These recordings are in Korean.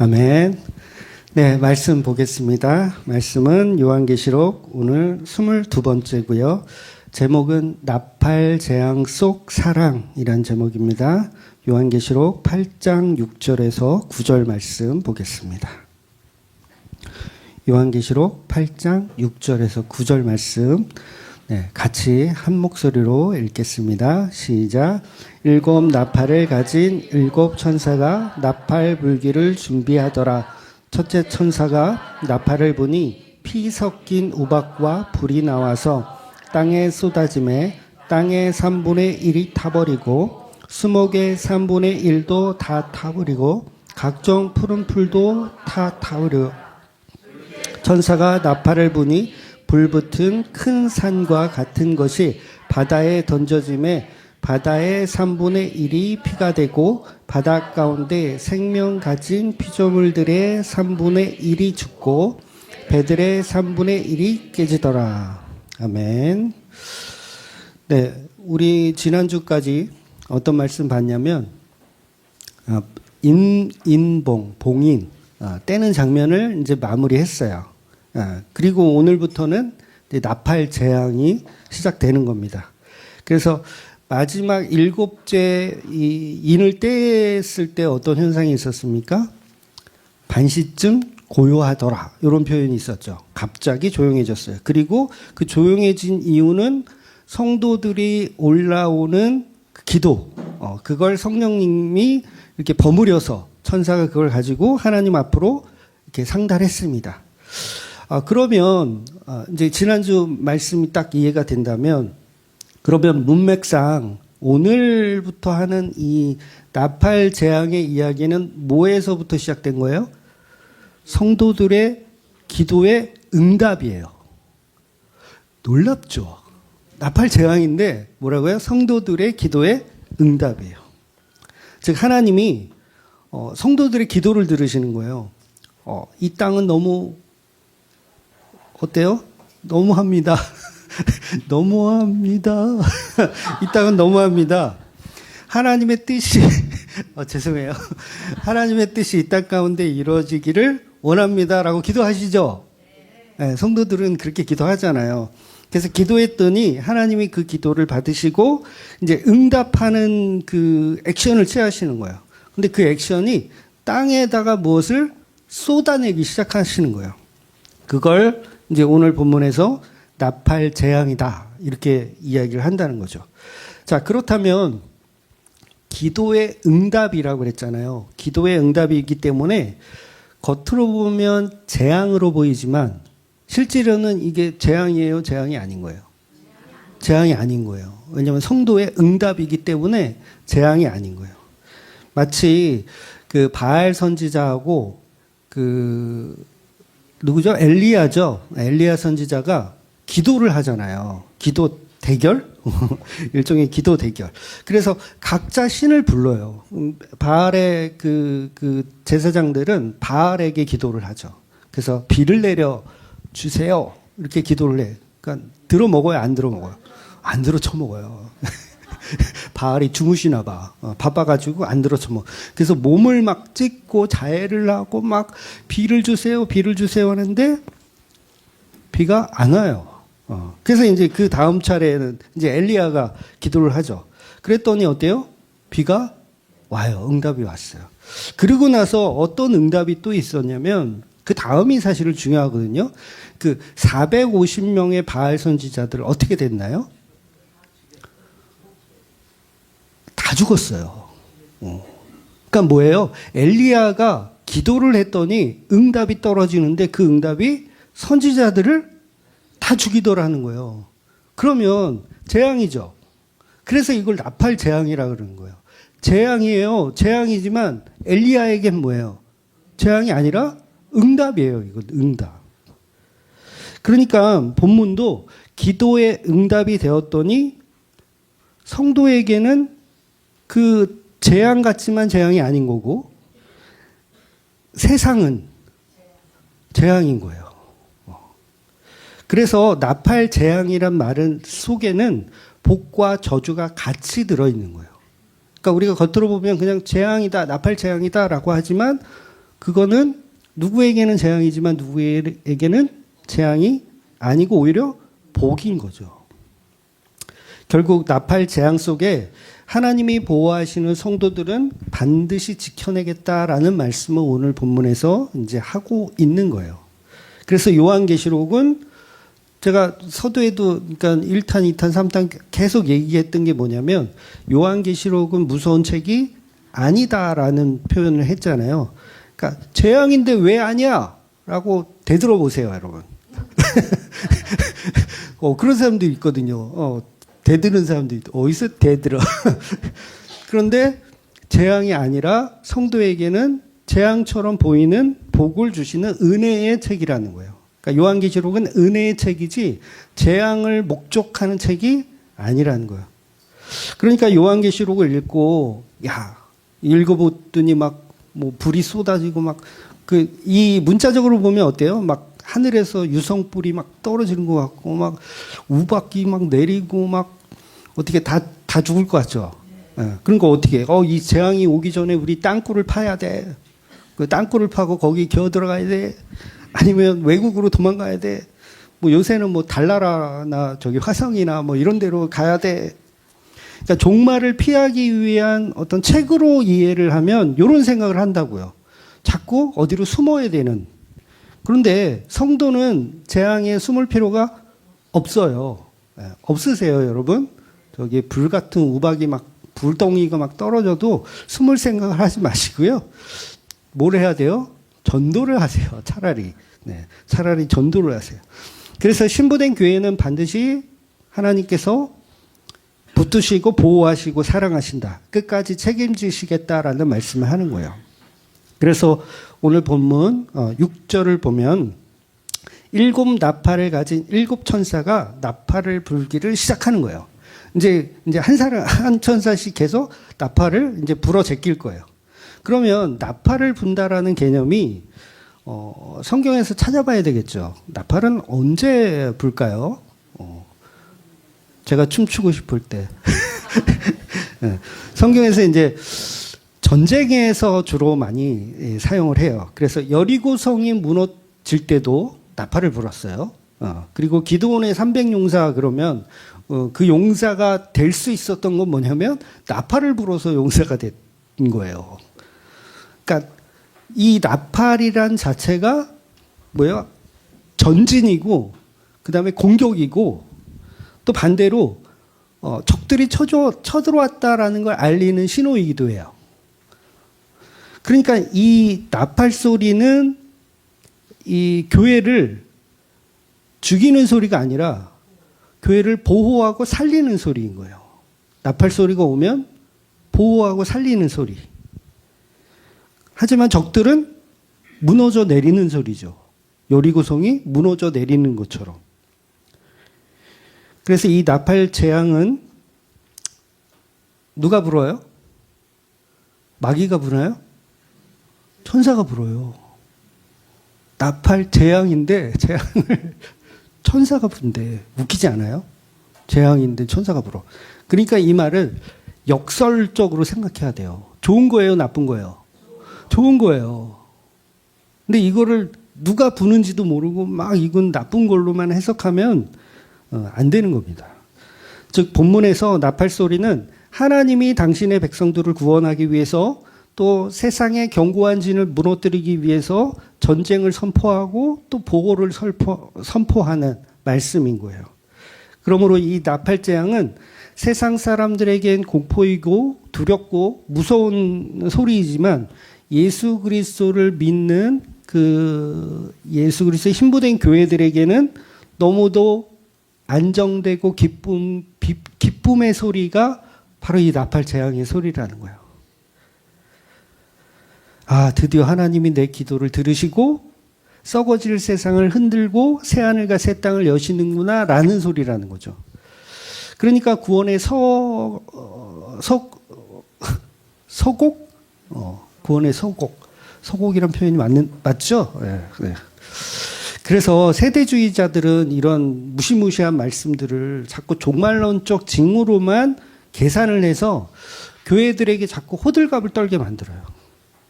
아멘. 네, 말씀 보겠습니다. 말씀은 요한계시록 오늘 22번째고요. 제목은 나팔 재앙 속 사랑이란 제목입니다. 요한계시록 8장 6절에서 9절 말씀 보겠습니다. 요한계시록 8장 6절에서 9절 말씀 같이 한 목소리로 읽겠습니다. 시작. 일곱 나팔을 가진 일곱 천사가 나팔 불기를 준비하더라. 첫째 천사가 나팔을 부니 피 섞인 우박과 불이 나와서 땅에 쏟아짐에 땅의 3분의 1이 타버리고 수목의 3분의 1도 다 타버리고 각종 푸른 풀도 다 타버려. 천사가 나팔을 부니 불붙은 큰 산과 같은 것이 바다에 던져짐에 바다의 3분의 1이 피가 되고 바다 가운데 생명 가진 피조물들의 3분의 1이 죽고 배들의 3분의 1이 깨지더라. 아멘. 네, 우리 지난주까지 어떤 말씀 봤냐면 봉인 떼는 장면을 이제 마무리했어요. 그리고 오늘부터는 나팔 재앙이 시작되는 겁니다. 그래서 마지막 일곱째 인을 떼었을 때 어떤 현상이 있었습니까? 반시쯤 고요하더라. 이런 표현이 있었죠. 갑자기 조용해졌어요. 그리고 그 조용해진 이유는 성도들이 올라오는 기도, 그걸 성령님이 이렇게 버무려서 천사가 그걸 가지고 하나님 앞으로 이렇게 상달했습니다. 그러면 이제 지난주 말씀이 딱 이해가 된다면 그러면 문맥상 오늘부터 하는 이 나팔 재앙의 이야기는 뭐에서부터 시작된 거예요? 성도들의 기도의 응답이에요. 놀랍죠? 나팔 재앙인데 뭐라고요? 성도들의 기도의 응답이에요. 즉 하나님이 성도들의 기도를 들으시는 거예요. 이 땅은 너무 어때요? 너무합니다. 너무합니다. 이 땅은 너무합니다. 하나님의 뜻이 죄송해요. 하나님의 뜻이 이 땅 가운데 이루어지기를 원합니다라고 기도하시죠. 네, 성도들은 그렇게 기도하잖아요. 그래서 기도했더니 하나님이 그 기도를 받으시고 이제 응답하는 그 액션을 취하시는 거예요. 근데 그 액션이 땅에다가 무엇을 쏟아내기 시작하시는 거예요. 그걸 이제 오늘 본문에서 나팔 재앙이다 이렇게 이야기를 한다는 거죠. 자, 그렇다면 기도의 응답이라고 그랬잖아요. 기도의 응답이기 때문에 겉으로 보면 재앙으로 보이지만 실제로는 이게 재앙이에요, 재앙이 아닌 거예요. 재앙이 아닌 거예요. 왜냐하면 성도의 응답이기 때문에 재앙이 아닌 거예요. 마치 그 바알 선지자하고 누구죠? 엘리야죠. 엘리야 선지자가 기도를 하잖아요. 기도 대결? 일종의 기도 대결. 그래서 각자 신을 불러요. 바알의 그 제사장들은 바알에게 기도를 하죠. 그래서 비를 내려 주세요. 이렇게 기도를 해. 그러니까 들어 먹어요, 안 들어 먹어요? 안 들어 쳐먹어요. 바알이 주무시나 봐. 바빠가지고 안 들어 쳐먹어. 그래서 몸을 막 찢고 자해를 하고 막 비를 주세요, 비를 주세요 하는데 비가 안 와요. 그래서 이제 그 다음 차례에는 이제 엘리야가 기도를 하죠. 그랬더니 어때요? 비가 와요. 응답이 왔어요. 그리고 나서 어떤 응답이 또 있었냐면 그 다음이 사실은 중요하거든요. 그 450명의 바알 선지자들 어떻게 됐나요? 다 죽었어요. 그러니까 뭐예요? 엘리야가 기도를 했더니 응답이 떨어지는데 그 응답이 선지자들을 다 죽이더라는 거예요. 그러면 재앙이죠. 그래서 이걸 나팔 재앙이라 그러는 거예요. 재앙이에요. 재앙이지만 엘리야에겐 뭐예요? 재앙이 아니라 응답이에요. 이건 응답. 그러니까 본문도 기도의 응답이 되었더니 성도에게는 그 재앙 같지만 재앙이 아닌 거고 세상은 재앙인 거예요. 그래서 나팔 재앙이란 말은 속에는 복과 저주가 같이 들어있는 거예요. 그러니까 우리가 겉으로 보면 그냥 재앙이다, 나팔 재앙이다라고 하지만 그거는 누구에게는 재앙이지만 누구에게는 재앙이 아니고 오히려 복인 거죠. 결국 나팔 재앙 속에 하나님이 보호하시는 성도들은 반드시 지켜내겠다라는 말씀을 오늘 본문에서 이제 하고 있는 거예요. 그래서 요한계시록은 제가 서두에도 그러니까 1탄, 2탄, 3탄 계속 얘기했던 게 뭐냐면 요한계시록은 무서운 책이 아니다라는 표현을 했잖아요. 그러니까 재앙인데 왜 아니야? 라고 되돌아보세요, 여러분. 그런 사람도 있거든요. 대드는 사람도 있고 어디서 대들어. 그런데 재앙이 아니라 성도에게는 재앙처럼 보이는 복을 주시는 은혜의 책이라는 거예요. 그러니까 요한계시록은 은혜의 책이지 재앙을 목적하는 책이 아니라는 거예요. 그러니까 요한계시록을 읽고 읽어보더니 막 뭐 불이 쏟아지고 막 이 문자적으로 보면 어때요? 막 하늘에서 유성불이 막 떨어지는 것 같고 막 우박이 막 내리고 막 어떻게 다 죽을 것 같죠. 그러니까 어떻게 이 재앙이 오기 전에 우리 땅굴을 파야 돼. 그 땅굴을 파고 거기 기어 들어가야 돼. 아니면 외국으로 도망가야 돼. 뭐 요새는 뭐 달나라나 저기 화성이나 뭐 이런 데로 가야 돼. 그러니까 종말을 피하기 위한 어떤 책으로 이해를 하면 이런 생각을 한다고요. 자꾸 어디로 숨어야 되는. 그런데 성도는 재앙에 숨을 필요가 없어요. 없으세요, 여러분? 저기 불 같은 우박이 막 불덩이가 막 떨어져도 숨을 생각을 하지 마시고요. 뭘 해야 돼요? 전도를 하세요. 차라리. 차라리 전도를 하세요. 그래서 신부된 교회는 반드시 하나님께서 붙드시고 보호하시고 사랑하신다. 끝까지 책임지시겠다라는 말씀을 하는 거예요. 그래서 오늘 본문 6절을 보면 7 나팔을 가진 7 천사가 나팔을 불기를 시작하는 거예요. 이제 한 천사씩 계속 나팔을 이제 불어 제낄 거예요. 그러면 나팔을 분다라는 개념이 성경에서 찾아봐야 되겠죠. 나팔은 언제 불까요? 제가 춤추고 싶을 때. 성경에서 이제 전쟁에서 주로 많이 사용을 해요. 그래서 여리고성이 무너질 때도 나팔을 불었어요. 그리고 기드온의 300용사 그러면 그 용사가 될 수 있었던 건 뭐냐면 나팔을 불어서 용사가 된 거예요. 그러니까 이 나팔이란 자체가 뭐야? 전진이고 그다음에 공격이고 또 반대로 적들이 쳐들어왔다라는 걸 알리는 신호이기도 해요. 그러니까 이 나팔 소리는 이 교회를 죽이는 소리가 아니라 교회를 보호하고 살리는 소리인 거예요. 나팔 소리가 오면 보호하고 살리는 소리. 하지만 적들은 무너져 내리는 소리죠. 여리고성이 무너져 내리는 것처럼. 그래서 이 나팔 재앙은 누가 불어요? 마귀가 부나요? 천사가 불어요. 나팔 재앙인데 재앙을 천사가 분대. 웃기지 않아요? 재앙인데 천사가 불어. 그러니까 이 말을 역설적으로 생각해야 돼요. 좋은 거예요? 나쁜 거예요? 좋은 거예요. 근데 이거를 누가 부는지도 모르고 막 이건 나쁜 걸로만 해석하면 안 되는 겁니다. 즉 본문에서 나팔 소리는 하나님이 당신의 백성들을 구원하기 위해서 또 세상의 견고한 진을 무너뜨리기 위해서 전쟁을 선포하고 또 보호를 선포하는 말씀인 거예요. 그러므로 이 나팔 재앙은 세상 사람들에겐 공포이고 두렵고 무서운 소리이지만 예수 그리스도를 믿는 그 예수 그리스도의 신부된 교회들에게는 너무도 안정되고 기쁨의 소리가 바로 이 나팔 재앙의 소리라는 거예요. 드디어 하나님이 내 기도를 들으시고 썩어질 세상을 흔들고 새하늘과 새 땅을 여시는구나 라는 소리라는 거죠. 그러니까 구원의 서곡? 구원의 서곡이란 표현이 맞죠? 네. 그래서 세대주의자들은 이런 무시무시한 말씀들을 자꾸 종말론적 징후로만 계산을 해서 교회들에게 자꾸 호들갑을 떨게 만들어요.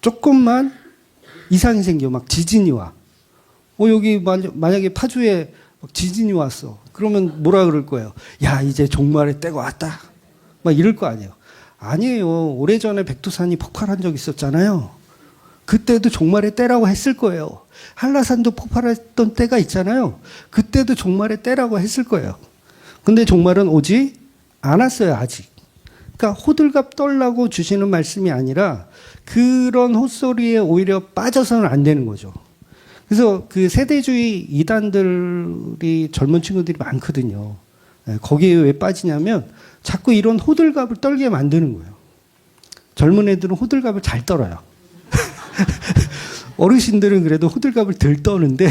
조금만 이상이 생겨. 막 지진이 와. 여기 만약에 파주에 막 지진이 왔어. 그러면 뭐라 그럴 거예요? 야, 이제 종말의 때가 왔다. 막 이럴 거 아니에요. 아니에요. 오래전에 백두산이 폭발한 적 있었잖아요. 그때도 종말의 때라고 했을 거예요. 한라산도 폭발했던 때가 있잖아요. 그때도 종말의 때라고 했을 거예요. 근데 종말은 오지 않았어요, 아직. 그러니까 호들갑 떨라고 주시는 말씀이 아니라 그런 헛소리에 오히려 빠져서는 안 되는 거죠. 그래서 그 세대주의 이단들이 젊은 친구들이 많거든요. 거기에 왜 빠지냐면 자꾸 이런 호들갑을 떨게 만드는 거예요. 젊은 애들은 호들갑을 잘 떨어요. 어르신들은 그래도 호들갑을 덜 떠는데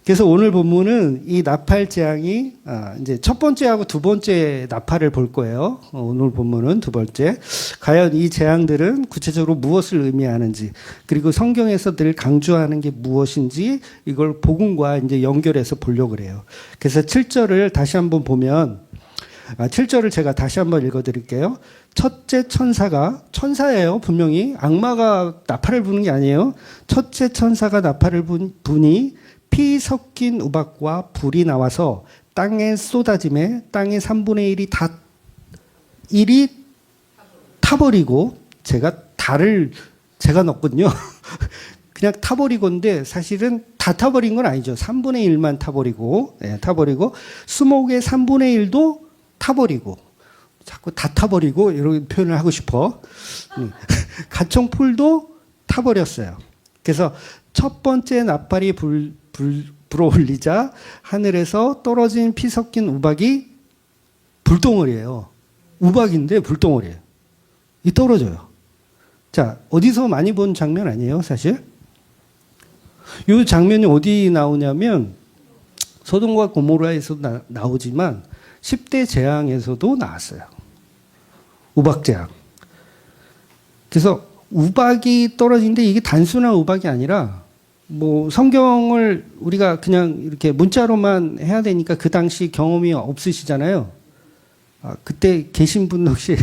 그래서 오늘 본문은 이 나팔 재앙이 이제 첫 번째하고 두 번째 나팔을 볼 거예요. 오늘 본문은 두 번째. 과연 이 재앙들은 구체적으로 무엇을 의미하는지, 그리고 성경에서 늘 강조하는 게 무엇인지 이걸 복음과 이제 연결해서 보려고 그래요. 그래서 7절을 다시 한번 보면 7절을 제가 다시 한번 읽어드릴게요. 첫째 천사가, 천사예요, 분명히. 악마가 나팔을 부는 게 아니에요. 첫째 천사가 나팔을 부니 피 섞인 우박과 불이 나와서 땅에 쏟아짐에 땅의 3분의 1이 다 1이 타버리고, 제가 넣었거든요. 그냥 타버리고인데 사실은 다 타버린 건 아니죠. 3분의 1만 타버리고, 타버리고, 수목의 3분의 1도 타버리고, 자꾸 다 타버리고 이런 표현을 하고 싶어. 가청풀도 타버렸어요. 그래서 첫 번째 나팔이 불어올리자 하늘에서 떨어진 피 섞인 우박이 불덩어리예요. 우박인데 불덩어리예요. 이 떨어져요. 자, 어디서 많이 본 장면 아니에요, 사실? 이 장면이 어디 나오냐면 소돔과 고모라에서 나오지만 10대 재앙에서도 나왔어요. 우박 재앙. 그래서 우박이 떨어지는데 이게 단순한 우박이 아니라 뭐 성경을 우리가 그냥 이렇게 문자로만 해야 되니까 그 당시 경험이 없으시잖아요. 그때 계신 분 혹시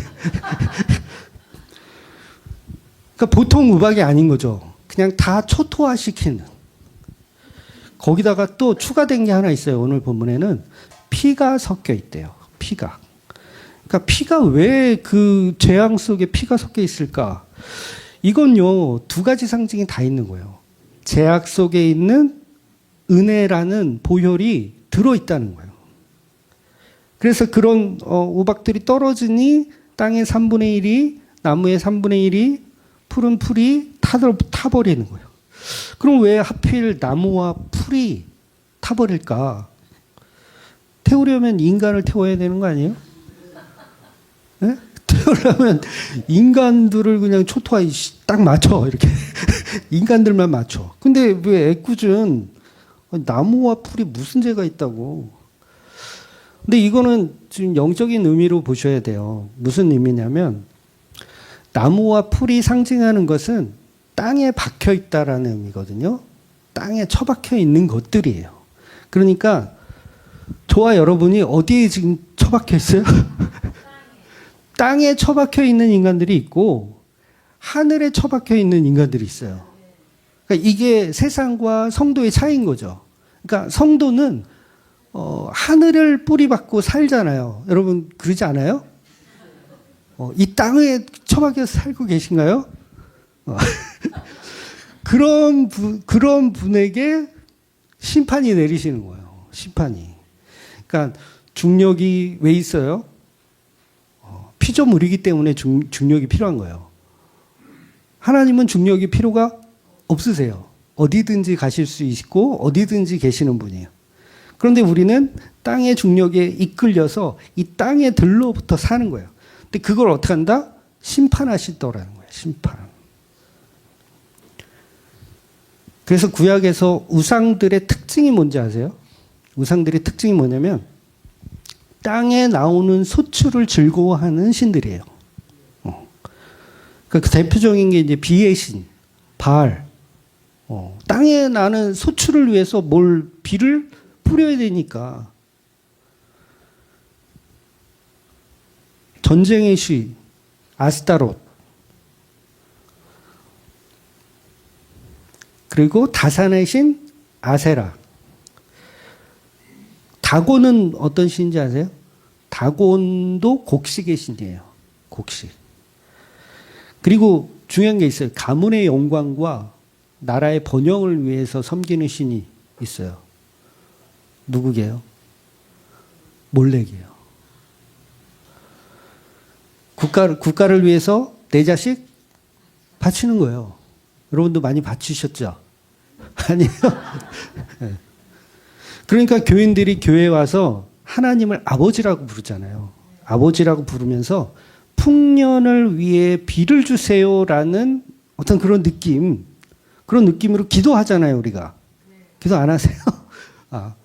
그러니까 보통 우박이 아닌 거죠. 그냥 다 초토화시키는. 거기다가 또 추가된 게 하나 있어요. 오늘 본문에는 피가 섞여 있대요. 피가. 그러니까 피가 왜 그 재앙 속에 피가 섞여 있을까? 이건요, 두 가지 상징이 다 있는 거예요. 죄악 속에 있는 은혜라는 보혈이 들어있다는 거예요. 그래서 그런 우박들이 떨어지니 땅의 3분의 1이, 나무의 3분의 1이, 푸른 풀이 타버리는 거예요. 그럼 왜 하필 나무와 풀이 타버릴까? 태우려면 인간을 태워야 되는 거 아니에요? 네? 태우려면 인간들을 그냥 초토화에 딱 맞춰, 이렇게. 인간들만 맞춰. 근데 왜 애꿎은 나무와 풀이 무슨 죄가 있다고. 근데 이거는 지금 영적인 의미로 보셔야 돼요. 무슨 의미냐면 나무와 풀이 상징하는 것은 땅에 박혀 있다라는 의미거든요. 땅에 처박혀 있는 것들이에요. 그러니까 저와 여러분이 어디에 지금 처박혀 있어요? 땅에 처박혀 있는 인간들이 있고 하늘에 처박혀 있는 인간들이 있어요. 그러니까 이게 세상과 성도의 차이인 거죠. 그러니까 성도는 하늘을 뿌리박고 살잖아요. 여러분 그러지 않아요? 이 땅에 처박혀서 살고 계신가요? 그런 분에게 심판이 내리시는 거예요. 심판이. 그러니까 중력이 왜 있어요? 피조물이기 때문에 중력이 필요한 거예요. 하나님은 중력이 필요가 없으세요. 어디든지 가실 수 있고 어디든지 계시는 분이에요. 그런데 우리는 땅의 중력에 이끌려서 이 땅의 들로부터 사는 거예요. 근데 그걸 어떻게 한다? 심판하시더라는 거예요. 심판. 그래서 구약에서 우상들의 특징이 뭔지 아세요? 우상들의 특징이 뭐냐면 땅에 나오는 소출을 즐거워하는 신들이에요. 그 대표적인 게 이제 비의 신, 바알. 땅에 나는 소출을 위해서 비를 뿌려야 되니까. 전쟁의 시, 아스타롯. 그리고 다산의 신 아세라. 다곤은 어떤 신인지 아세요? 다곤도 곡식의 신이에요. 곡식. 그리고 중요한 게 있어요. 가문의 영광과 나라의 번영을 위해서 섬기는 신이 있어요. 누구게요? 몰렉이에요. 국가를 위해서 내 자식 바치는 거예요. 여러분도 많이 바치셨죠? 아니에요? 네. 그러니까 교인들이 교회에 와서 하나님을 아버지라고 부르잖아요. 아버지라고 부르면서 풍년을 위해 비를 주세요라는 어떤 그런 느낌으로 기도하잖아요, 우리가. 기도 안 하세요?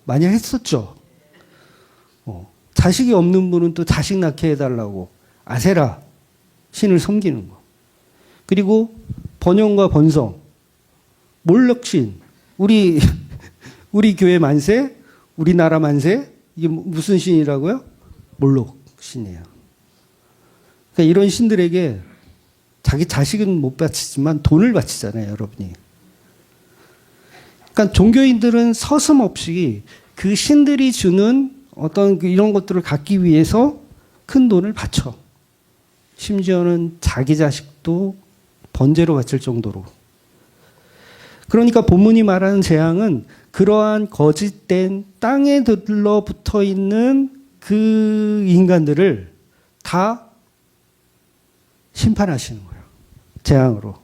많이 했었죠. 자식이 없는 분은 또 자식 낳게 해달라고 아세라 신을 섬기는 거. 그리고 번영과 번성, 몰럭신, 우리 교회 만세, 우리나라 만세, 이게 무슨 신이라고요? 몰록 신이에요. 그러니까 이런 신들에게 자기 자식은 못 바치지만 돈을 바치잖아요, 여러분이. 그러니까 종교인들은 서슴없이 그 신들이 주는 어떤 이런 것들을 갖기 위해서 큰 돈을 바쳐. 심지어는 자기 자식도 번제로 바칠 정도로. 그러니까 본문이 말하는 재앙은 그러한 거짓된 땅에 들러붙어 있는 그 인간들을 다 심판하시는 거예요. 재앙으로.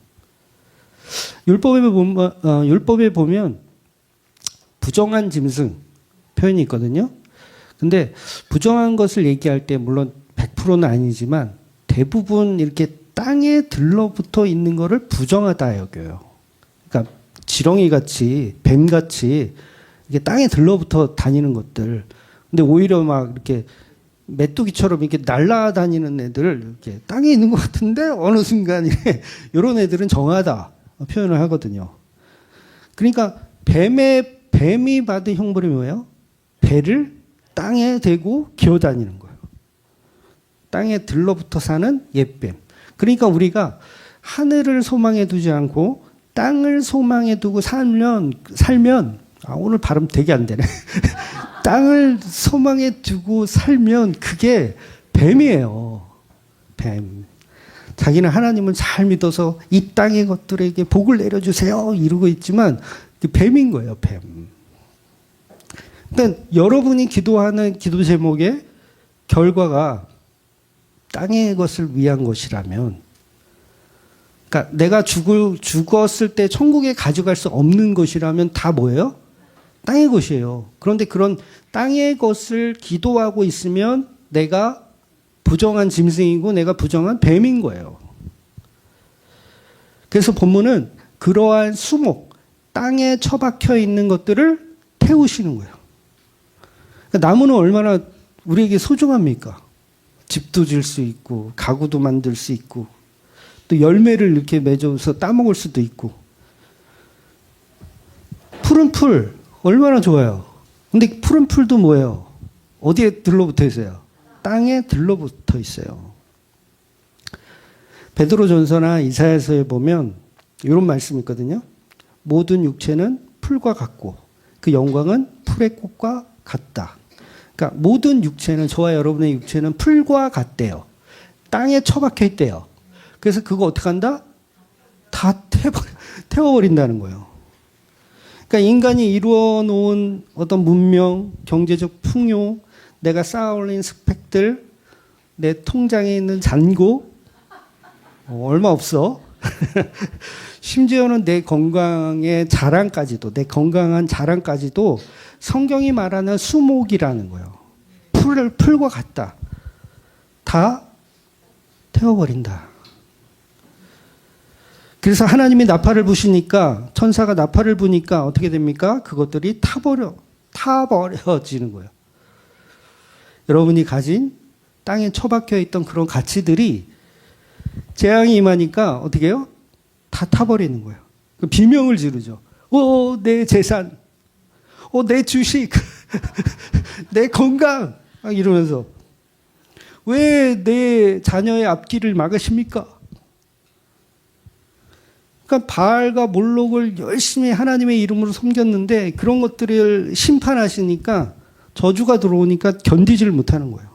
율법에 보면 부정한 짐승 표현이 있거든요. 근데 부정한 것을 얘기할 때 물론 100%는 아니지만 대부분 이렇게 땅에 들러붙어 있는 거를 부정하다 여겨요. 그러니까 지렁이 같이 뱀 같이 이게 땅에 들러붙어 다니는 것들. 근데 오히려 막 이렇게 메뚜기처럼 이렇게 날아다니는 애들 이렇게 땅에 있는 것 같은데 어느 순간에 이런 애들은 정하다 표현을 하거든요. 그러니까 뱀이 받은 형벌이 뭐예요? 배를 땅에 대고 기어다니는 거예요. 땅에 들러붙어 사는 옛뱀. 그러니까 우리가 하늘을 소망해 두지 않고 땅을 소망해 두고 살면 오늘 발음 되게 안 되네. 땅을 소망해 두고 살면 그게 뱀이에요. 뱀. 자기는 하나님을 잘 믿어서 이 땅의 것들에게 복을 내려주세요 이러고 있지만 뱀인 거예요. 뱀. 그러니까 여러분이 기도하는 기도 제목의 결과가 땅의 것을 위한 것이라면, 그러니까 내가 죽었을 때 천국에 가져갈 수 없는 것이라면 다 뭐예요? 땅의 것이에요. 그런데 그런 땅의 것을 기도하고 있으면 내가 부정한 짐승이고 내가 부정한 뱀인 거예요. 그래서 본문은 그러한 수목, 땅에 처박혀 있는 것들을 태우시는 거예요. 그러니까 나무는 얼마나 우리에게 소중합니까? 집도 질 수 있고 가구도 만들 수 있고 또 열매를 이렇게 맺어서 따먹을 수도 있고. 푸른 풀 얼마나 좋아요. 근데 푸른 풀도 뭐예요? 어디에 들러붙어 있어요? 땅에 들러붙어 있어요. 베드로전서나 이사야서에 보면 이런 말씀이 있거든요. 모든 육체는 풀과 같고 그 영광은 풀의 꽃과 같다. 그러니까 모든 육체는, 저와 여러분의 육체는 풀과 같대요. 땅에 처박혀 있대요. 그래서 그거 어떻게 한다? 다 태워버린다는 거예요. 그러니까 인간이 이루어 놓은 어떤 문명, 경제적 풍요, 내가 쌓아 올린 스펙들, 내 통장에 있는 잔고, 얼마 없어. 심지어는 내 건강의 자랑까지도, 내 건강한 자랑까지도 성경이 말하는 수목이라는 거예요. 풀과 같다. 다 태워버린다. 그래서 하나님이 나팔을 부시니까, 천사가 나팔을 부니까 어떻게 됩니까? 그것들이 타버려지는 거예요. 여러분이 가진 땅에 처박혀 있던 그런 가치들이 재앙이 임하니까 어떻게 해요? 다 타버리는 거예요. 비명을 지르죠. 내 재산, 내 주식, 내 건강, 이러면서 왜 내 자녀의 앞길을 막으십니까? 그러니까 바알과 몰록을 열심히 하나님의 이름으로 섬겼는데 그런 것들을 심판하시니까 저주가 들어오니까 견디지를 못하는 거예요.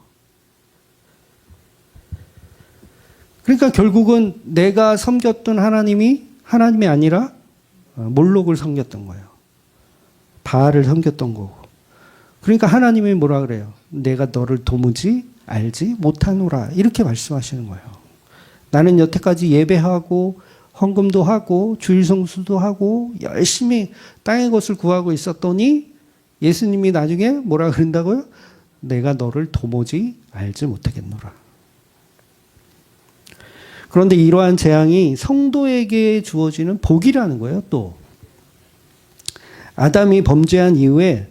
그러니까 결국은 내가 섬겼던 하나님이 하나님이 아니라 몰록을 섬겼던 거예요. 바알을 섬겼던 거고. 그러니까 하나님이 뭐라 그래요? 내가 너를 도무지 알지 못하노라. 이렇게 말씀하시는 거예요. 나는 여태까지 예배하고 헌금도 하고 주일 성수도 하고 열심히 땅의 것을 구하고 있었더니 예수님이 나중에 뭐라 그런다고요? 내가 너를 도무지 알지 못하겠노라. 그런데 이러한 재앙이 성도에게 주어지는 복이라는 거예요. 또 아담이 범죄한 이후에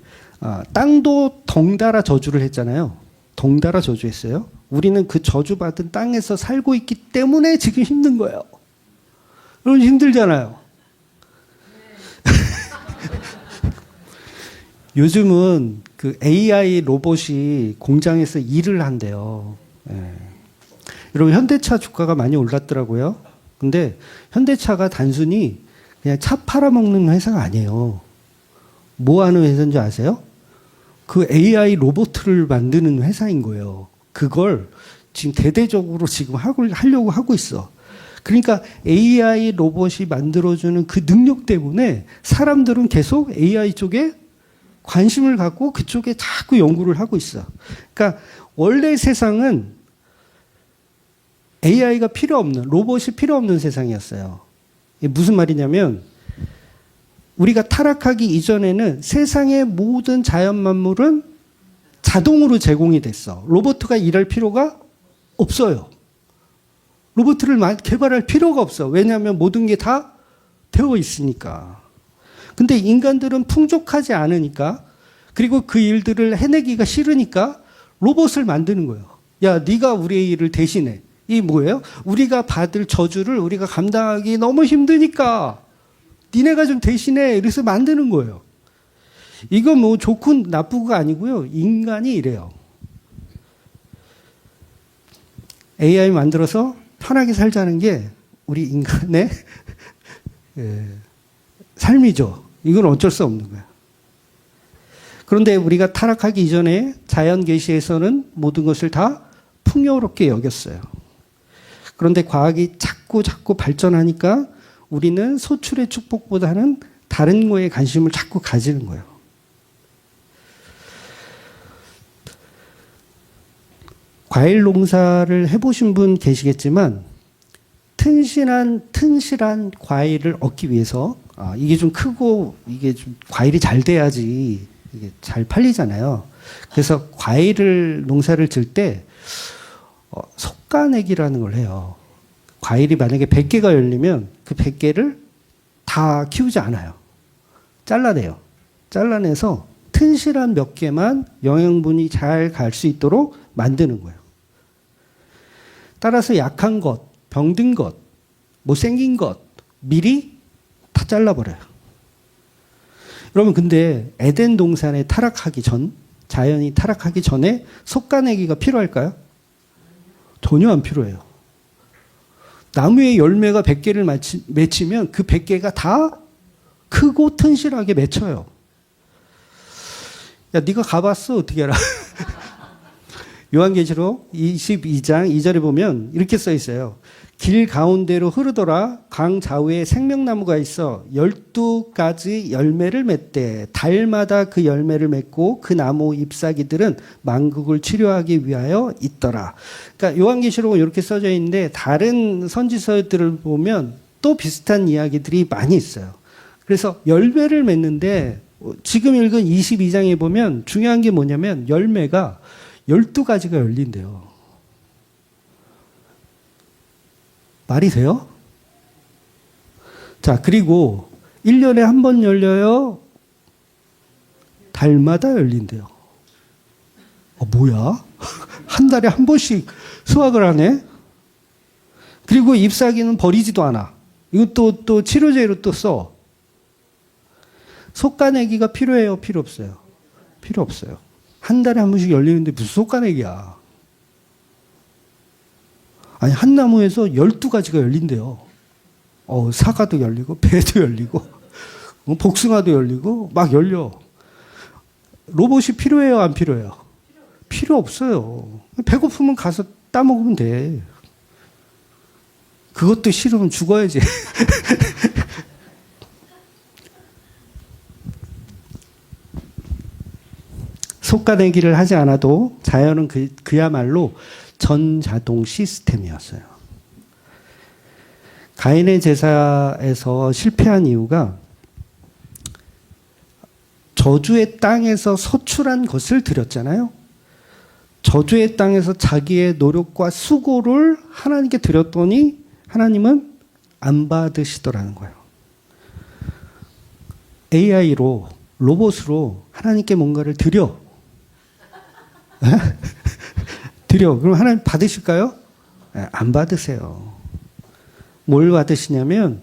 땅도 덩달아 저주를 했잖아요. 덩달아 저주했어요. 우리는 그 저주받은 땅에서 살고 있기 때문에 지금 힘든 거예요. 여러분 힘들잖아요. 요즘은 그 AI 로봇이 공장에서 일을 한대요. 예. 여러분 현대차 주가가 많이 올랐더라고요. 근데 현대차가 단순히 그냥 차 팔아먹는 회사가 아니에요. 뭐 하는 회사인지 아세요? 그 AI 로봇을 만드는 회사인 거예요. 그걸 지금 대대적으로 지금 하려고 하고 있어. 그러니까 AI 로봇이 만들어주는 그 능력 때문에 사람들은 계속 AI 쪽에 관심을 갖고 그쪽에 자꾸 연구를 하고 있어. 그러니까 원래 세상은 AI가 필요 없는, 로봇이 필요 없는 세상이었어요. 이게 무슨 말이냐면 우리가 타락하기 이전에는 세상의 모든 자연 만물은 자동으로 제공이 됐어. 로봇가 일할 필요가 없어요. 로봇을 개발할 필요가 없어. 왜냐하면 모든 게 다 되어 있으니까. 근데 인간들은 풍족하지 않으니까, 그리고 그 일들을 해내기가 싫으니까 로봇을 만드는 거예요. 야, 네가 우리의 일을 대신해. 이 뭐예요? 우리가 받을 저주를 우리가 감당하기 너무 힘드니까 니네가 좀 대신해. 이래서 만드는 거예요. 이거 뭐 좋고 나쁘고가 아니고요. 인간이 이래요. AI 만들어서 편하게 살자는 게 우리 인간의 삶이죠. 이건 어쩔 수 없는 거야. 그런데 우리가 타락하기 이전에 자연 계시에서는 모든 것을 다 풍요롭게 여겼어요. 그런데 과학이 자꾸 발전하니까 우리는 소출의 축복보다는 다른 거에 관심을 자꾸 가지는 거예요. 과일 농사를 해보신 분 계시겠지만 튼실한 과일을 얻기 위해서 이게 좀 크고 이게 좀 과일이 잘 돼야지 이게 잘 팔리잖아요. 그래서 과일을 농사를 질 때 속가내기라는 걸 해요. 과일이 만약에 100개가 열리면 그 100개를 다 키우지 않아요. 잘라내요. 잘라내서 튼실한 몇 개만 영양분이 잘 갈 수 있도록 만드는 거예요. 따라서 약한 것, 병든 것, 못생긴 것 미리 다 잘라버려요. 여러분 근데 에덴 동산에 타락하기 전, 자연이 타락하기 전에 속가내기가 필요할까요? 전혀 안 필요해요. 나무의 열매가 100개를 맺히면 그 100개가 다 크고 튼실하게 맺혀요. 야, 네가 가봤어? 어떻게 알아? 요한계시록 22장 2절에 보면 이렇게 써 있어요. 길 가운데로 흐르더라. 강 좌우에 생명나무가 있어 12가지 열매를 맺대. 달마다 그 열매를 맺고 그 나무 잎사귀들은 만국을 치료하기 위하여 있더라. 그러니까 요한계시록은 이렇게 써져 있는데 다른 선지서들을 보면 또 비슷한 이야기들이 많이 있어요. 그래서 열매를 맺는데 지금 읽은 22장에 보면 중요한 게 뭐냐면 열매가 12가지가 열린대요. 말이 돼요? 자, 그리고 1년에 한 번 열려요? 달마다 열린대요. 뭐야? 한 달에 한 번씩 수확을 하네? 그리고 잎사귀는 버리지도 않아. 이것도 또 치료제로 또 써. 속가내기가 필요해요? 필요 없어요? 필요 없어요. 한 달에 한 번씩 열리는데 무슨 속가내기야. 아니, 한 나무에서 12가지가 열린대요. 사과도 열리고 배도 열리고 복숭아도 열리고 막 열려. 로봇이 필요해요, 안 필요해요? 필요 없어요. 배고프면 가서 따먹으면 돼. 그것도 싫으면 죽어야지. 속가내기를 하지 않아도 자연은 그야말로 전자동 시스템이었어요. 가인의 제사에서 실패한 이유가 저주의 땅에서 서출한 것을 드렸잖아요. 저주의 땅에서 자기의 노력과 수고를 하나님께 드렸더니 하나님은 안 받으시더라는 거예요. AI로, 로봇으로 하나님께 뭔가를 드려. 드려. 그럼 하나님 받으실까요? 안 받으세요. 뭘 받으시냐면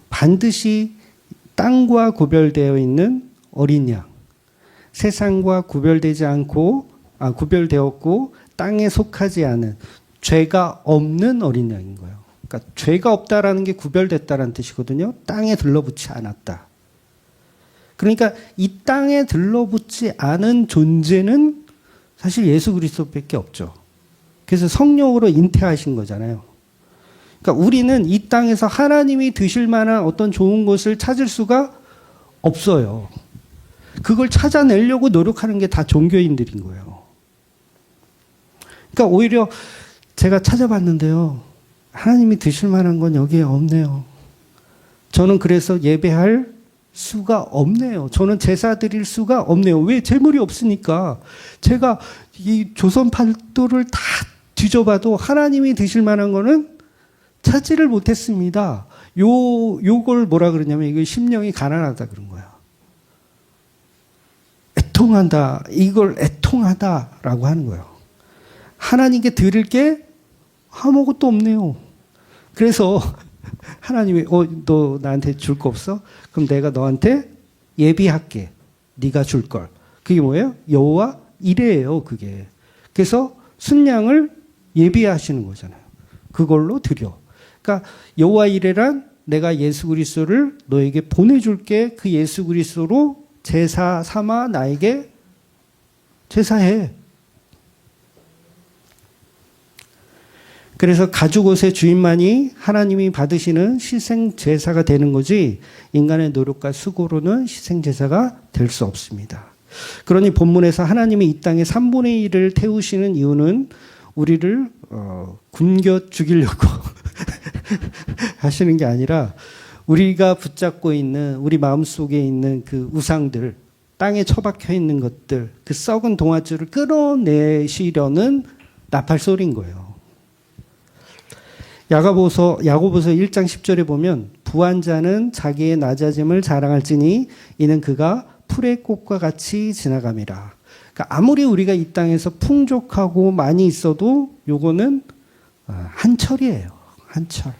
반드시 땅과 구별되어 있는 어린 양, 세상과 구별되지 않고 구별되었고 땅에 속하지 않은 죄가 없는 어린 양인 거예요. 그러니까 죄가 없다라는 게 구별됐다라는 뜻이거든요. 땅에 들러붙지 않았다. 그러니까 이 땅에 들러붙지 않은 존재는 사실 예수 그리스도밖에 없죠. 그래서 성령으로 잉태하신 거잖아요. 그러니까 우리는 이 땅에서 하나님이 드실 만한 어떤 좋은 것을 찾을 수가 없어요. 그걸 찾아내려고 노력하는 게 다 종교인들인 거예요. 그러니까 오히려 제가 찾아봤는데요. 하나님이 드실 만한 건 여기에 없네요. 저는 그래서 예배할 수가 없네요. 저는 제사 드릴 수가 없네요. 왜? 재물이 없으니까. 제가 이 조선 팔도를 다 뒤져봐도 하나님이 드실 만한 거는 찾지를 못했습니다. 요걸 뭐라 그러냐면 이거 심령이 가난하다 그런 거야. 애통한다. 이걸 애통하다라고 하는 거예요. 하나님께 드릴 게 아무것도 없네요. 그래서 하나님이 너 나한테 줄 거 없어? 그럼 내가 너한테 예비할게. 네가 줄 걸. 그게 뭐예요? 여호와 이레예요, 그게. 그래서 순양을 예비하시는 거잖아요. 그걸로 드려. 그러니까 여호와 이레란 내가 예수 그리스도를 너에게 보내줄게. 그 예수 그리스도로 제사 삼아 나에게 제사해. 그래서 가죽옷의 주인만이 하나님이 받으시는 희생제사가 되는 거지 인간의 노력과 수고로는 희생제사가 될 수 없습니다. 그러니 본문에서 하나님이 이 땅에 3분의 1을 태우시는 이유는 우리를 굶겨 죽이려고 하시는 게 아니라 우리가 붙잡고 있는 우리 마음속에 있는 그 우상들, 땅에 처박혀 있는 것들, 그 썩은 동아줄을 끌어내시려는 나팔소리인 거예요. 야고보서 1장 10절에 보면 부한 자는 자기의 낮아짐을 자랑할지니 이는 그가 풀의 꽃과 같이 지나감이라. 그러니까 아무리 우리가 이 땅에서 풍족하고 많이 있어도 요거는 한철이에요. 한철.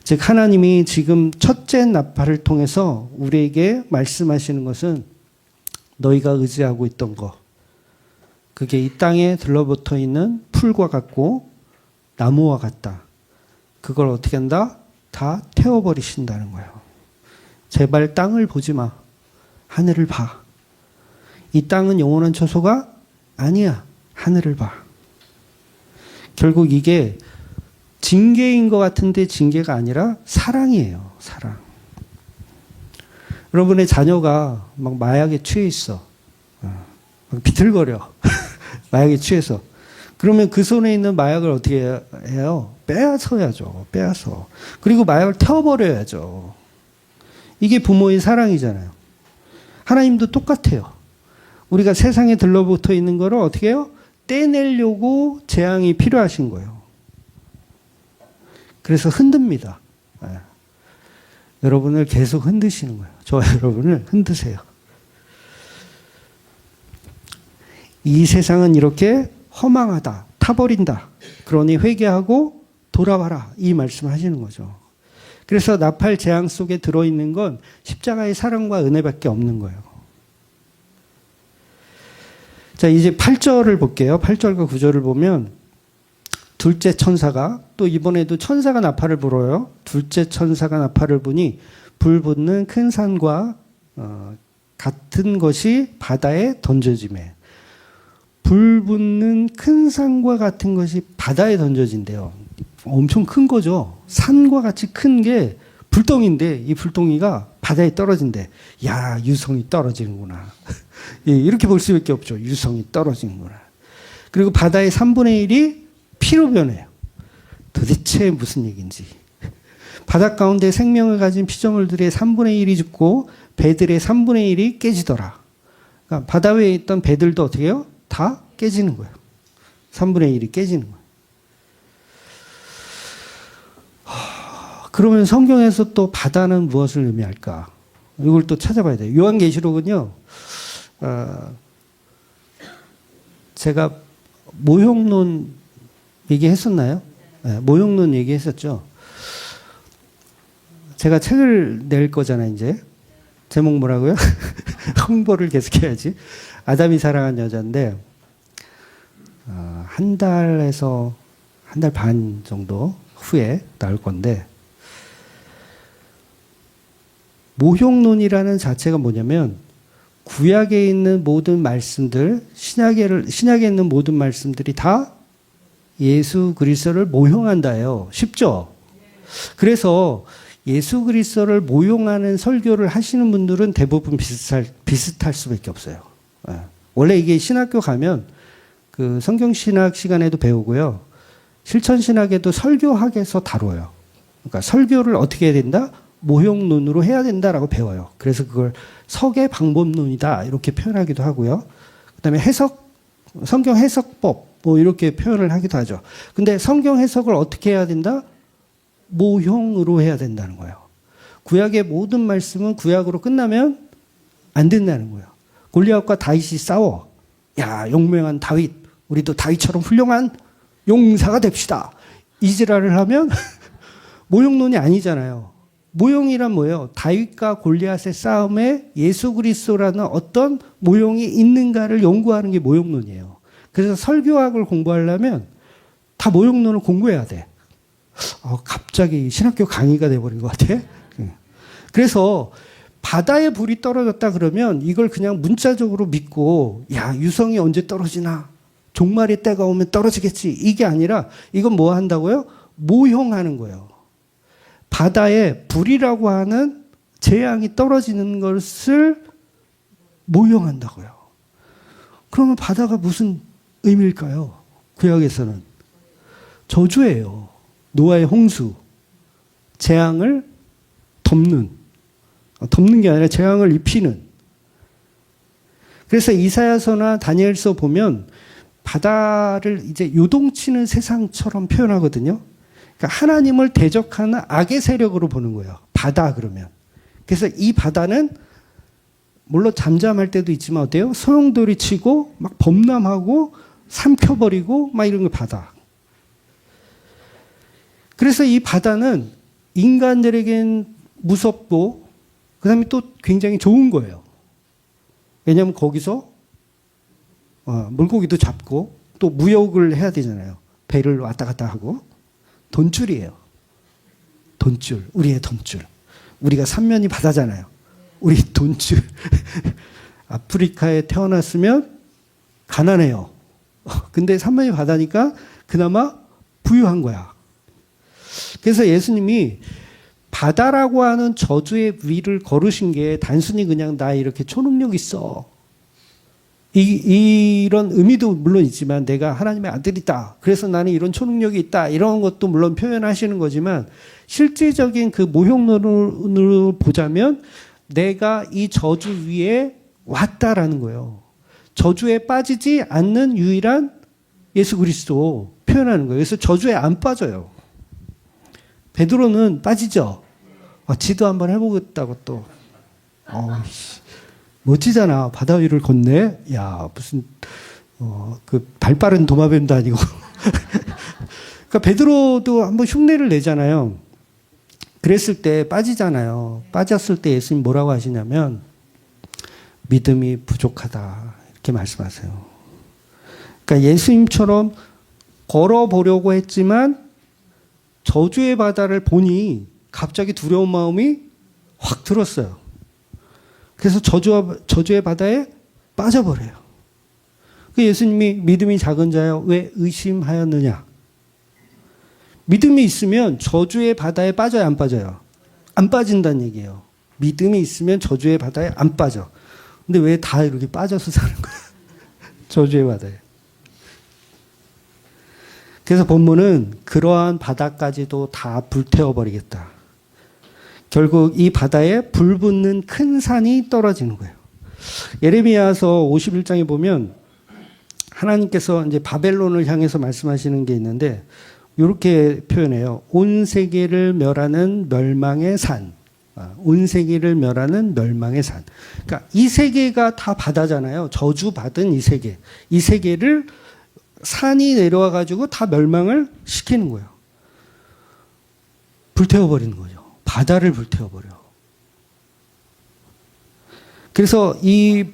즉 하나님이 지금 첫째 나팔을 통해서 우리에게 말씀하시는 것은 너희가 의지하고 있던 거, 그게 이 땅에 들러붙어 있는 풀과 같고 나무와 같다. 그걸 어떻게 한다? 다 태워버리신다는 거예요. 제발 땅을 보지 마. 하늘을 봐. 이 땅은 영원한 처소가 아니야. 하늘을 봐. 결국 이게 징계인 것 같은데 징계가 아니라 사랑이에요. 사랑. 여러분의 자녀가 막 마약에 취해 있어. 막 비틀거려. 마약에 취해서. 그러면 그 손에 있는 마약을 어떻게 해요? 빼앗아야죠. 빼앗어. 그리고 마약을 태워버려야죠. 이게 부모의 사랑이잖아요. 하나님도 똑같아요. 우리가 세상에 들러붙어 있는 거를 어떻게 해요? 떼내려고 재앙이 필요하신 거예요. 그래서 흔듭니다. 여러분을 계속 흔드시는 거예요. 저와 여러분을 흔드세요. 이 세상은 이렇게 허망하다. 타버린다. 그러니 회개하고 돌아와라. 이 말씀을 하시는 거죠. 그래서 나팔 재앙 속에 들어있는 건 십자가의 사랑과 은혜밖에 없는 거예요. 자, 이제 8절을 볼게요. 8절과 9절을 보면 둘째 천사가 또 이번에도 천사가 나팔을 불어요. 둘째 천사가 나팔을 부니 불 붙는 큰 산과 같은 것이 바다에 던져지매. 불 붙는 큰 산과 같은 것이 바다에 던져진대요. 엄청 큰 거죠. 산과 같이 큰 게 불덩이인데 이 불덩이가 바다에 떨어진대. 야, 유성이 떨어지는구나. 예, 이렇게 볼 수밖에 없죠. 유성이 떨어지는구나. 그리고 바다의 3분의 1이 피로 변해요. 도대체 무슨 얘기인지. 바다 가운데 생명을 가진 피조물들의 3분의 1이 죽고 배들의 3분의 1이 깨지더라. 그러니까 바다 위에 있던 배들도 어떻게 해요? 다 깨지는 거예요. 3분의 1이 깨지는 거예요. 그러면 성경에서 또 바다는 무엇을 의미할까? 이걸 또 찾아봐야 돼요. 요한계시록은요, 제가 모형론 얘기했었나요? 네, 모형론 얘기했었죠. 제가 책을 낼 거잖아요, 이제. 제목 뭐라고요? 홍보를 계속해야지. 아담이 사랑한 여자인데, 한 달에서 한 달 반 정도 후에 나올 건데, 모형론이라는 자체가 뭐냐면 구약에 있는 모든 말씀들, 신약에 있는 모든 말씀들이 다 예수 그리스도를 모형한다예요. 쉽죠? 그래서 예수 그리스도를 모형하는 설교를 하시는 분들은 대부분 비슷할 수밖에 없어요. 원래 이게 신학교 가면 그 성경신학 시간에도 배우고요. 실천신학에도 설교학에서 다뤄요. 그러니까 설교를 어떻게 해야 된다? 모형론으로 해야 된다라고 배워요. 그래서 그걸 석의 방법론이다 이렇게 표현하기도 하고요. 그다음에 성경 해석법 뭐 이렇게 표현을 하기도 하죠. 근데 성경 해석을 어떻게 해야 된다? 모형으로 해야 된다는 거예요. 구약의 모든 말씀은 구약으로 끝나면 안 된다는 거예요. 골리앗과 다윗이 싸워. 야, 용맹한 다윗. 우리도 다윗처럼 훌륭한 용사가 됩시다. 이지랄을 하면 모형론이 아니잖아요. 모형이란 뭐예요? 다윗과 골리앗의 싸움에 예수 그리스도라는 어떤 모형이 있는가를 연구하는 게 모형론이에요. 그래서 설교학을 공부하려면 다 모형론을 공부해야 돼. 갑자기 신학교 강의가 돼버린 것 같아. 그래서 바다에 불이 떨어졌다 그러면 이걸 그냥 문자적으로 믿고 야, 유성이 언제 떨어지나? 종말의 때가 오면 떨어지겠지. 이게 아니라 이건 뭐 한다고요? 모형하는 거예요. 바다에 불이라고 하는 재앙이 떨어지는 것을 모형한다고요. 그러면 바다가 무슨 의미일까요? 구약에서는 저주예요. 노아의 홍수, 재앙을 덮는 게 아니라 재앙을 입히는. 그래서 이사야서나 다니엘서 보면 바다를 이제 요동치는 세상처럼 표현하거든요. 그러니까 하나님을 대적하는 악의 세력으로 보는 거예요. 바다 그러면. 그래서 이 바다는 물론 잠잠할 때도 있지만 어때요? 소용돌이 치고 막 범람하고 삼켜버리고 막 이런 거 바다. 그래서 이 바다는 인간들에겐 무섭고 그다음에 또 굉장히 좋은 거예요. 왜냐하면 거기서 물고기도 잡고 또 무역을 해야 되잖아요. 배를 왔다 갔다 하고. 돈줄이에요. 돈줄. 우리의 돈줄. 우리가 삼면이 바다잖아요. 우리 돈줄. 아프리카에 태어났으면 가난해요. 근데 삼면이 바다니까 그나마 부유한 거야. 그래서 예수님이 바다라고 하는 저주의 위를 걸으신 게 단순히 그냥 나 이렇게 초능력 있어. 이런 의미도 물론 있지만 내가 하나님의 아들이다. 그래서 나는 이런 초능력이 있다. 이런 것도 물론 표현하시는 거지만 실질적인 그 모형론으로 보자면 내가 이 저주 위에 왔다라는 거예요. 저주에 빠지지 않는 유일한 예수 그리스도 표현하는 거예요. 그래서 저주에 안 빠져요. 베드로는 빠지죠. 지도 한번 해보겠다고 또. 멋지잖아. 바다 위를 걷네. 야, 무슨 그 발빠른 도마뱀도 아니고. 그러니까 베드로도 한번 흉내를 내잖아요. 그랬을 때 빠지잖아요. 빠졌을 때 예수님 뭐라고 하시냐면 믿음이 부족하다 이렇게 말씀하세요. 그러니까 예수님처럼 걸어보려고 했지만 저주의 바다를 보니 갑자기 두려운 마음이 확 들었어요. 그래서 저주의 바다에 빠져버려요. 그 예수님이 믿음이 작은 자여 왜 의심하였느냐. 믿음이 있으면 저주의 바다에 빠져요, 안 빠져요? 안 빠진다는 얘기예요. 믿음이 있으면 저주의 바다에 안 빠져. 근데 왜 다 이렇게 빠져서 사는 거야? 저주의 바다에. 그래서 본문은 그러한 바다까지도 다 불태워버리겠다. 결국 이 바다에 불 붙는 큰 산이 떨어지는 거예요. 예레미야서 51장에 보면 하나님께서 이제 바벨론을 향해서 말씀하시는 게 있는데 이렇게 표현해요. 온 세계를 멸하는 멸망의 산. 온 세계를 멸하는 멸망의 산. 그러니까 이 세계가 다 바다잖아요. 저주받은 이 세계. 이 세계를 산이 내려와 가지고 다 멸망을 시키는 거예요. 불태워버리는 거죠. 바다를 불태워버려. 그래서 이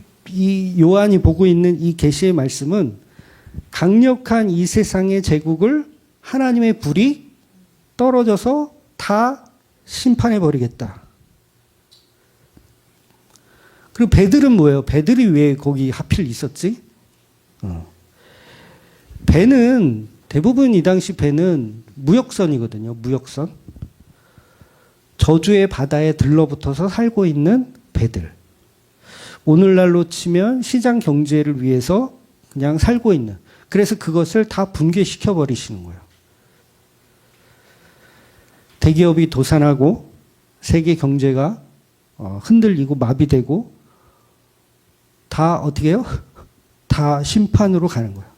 요한이 보고 있는 이 계시의 말씀은 강력한 이 세상의 제국을 하나님의 불이 떨어져서 다 심판해 버리겠다. 그리고 배들은 뭐예요? 배들이 왜 거기 하필 있었지? 배는 대부분 이 당시 배는 무역선이거든요. 무역선. 저주의 바다에 들러붙어서 살고 있는 배들. 오늘날로 치면 시장 경제를 위해서 그냥 살고 있는. 그래서 그것을 다 붕괴시켜 버리시는 거예요. 대기업이 도산하고 세계 경제가 흔들리고 마비되고 다 어떻게 해요? 다 심판으로 가는 거예요.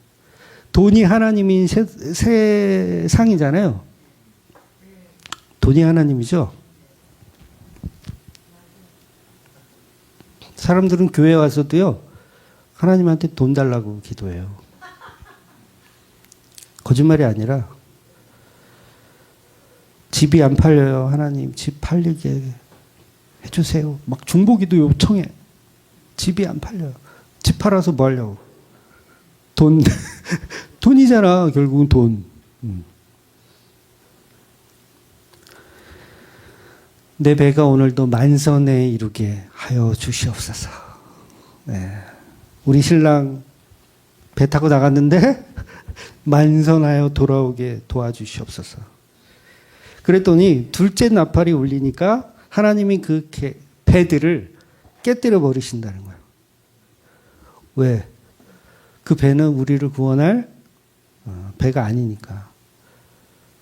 돈이 하나님인 세상이잖아요. 돈이 하나님이죠. 사람들은 교회 와서도요, 하나님한테 돈 달라고 기도해요. 거짓말이 아니라, 집이 안 팔려요. 하나님, 집 팔리게 해주세요. 막 중보기도 요청해. 집이 안 팔려요. 집 팔아서 뭐 하려고. 돈이잖아, 결국은 돈. 내 배가 오늘도 만선에 이르게 하여 주시옵소서. 네. 우리 신랑 배 타고 나갔는데 만선하여 돌아오게 도와주시옵소서. 그랬더니 둘째 나팔이 울리니까 하나님이 그 배들을 깨뜨려 버리신다는 거예요. 왜? 그 배는 우리를 구원할 배가 아니니까.